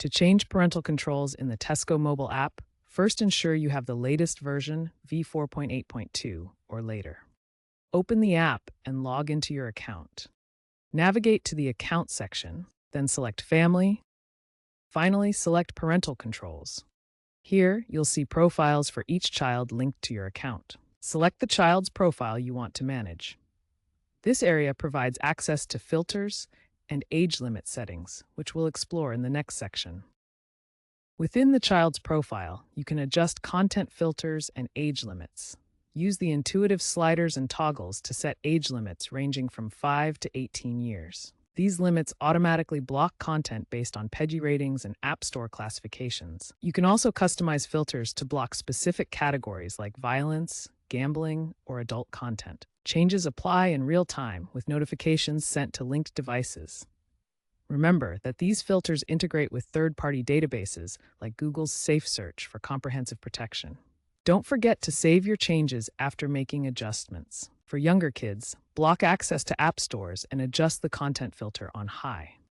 To change parental controls in the Tesco Mobile app, first ensure you have the latest version v4.8.2 or later. Open the app and log into your account. Navigate to the Account section, then select Family. Finally, select Parental Controls. Here, you'll see profiles for each child linked to your account. Select the child's profile you want to manage. This area provides access to filters and age limit settings, which we'll explore in the next section. Within the child's profile, you can adjust content filters and age limits. Use the intuitive sliders and toggles to set age limits ranging from 5 to 18 years. These limits automatically block content based on PEGI ratings and App Store classifications. You can also customize filters to block specific categories like violence, gambling, or adult content. Changes apply in real time with notifications sent to linked devices. Remember that these filters integrate with third-party databases like Google's Safe Search for comprehensive protection. Don't forget to save your changes after making adjustments. For younger kids, block access to app stores and adjust the content filter on high.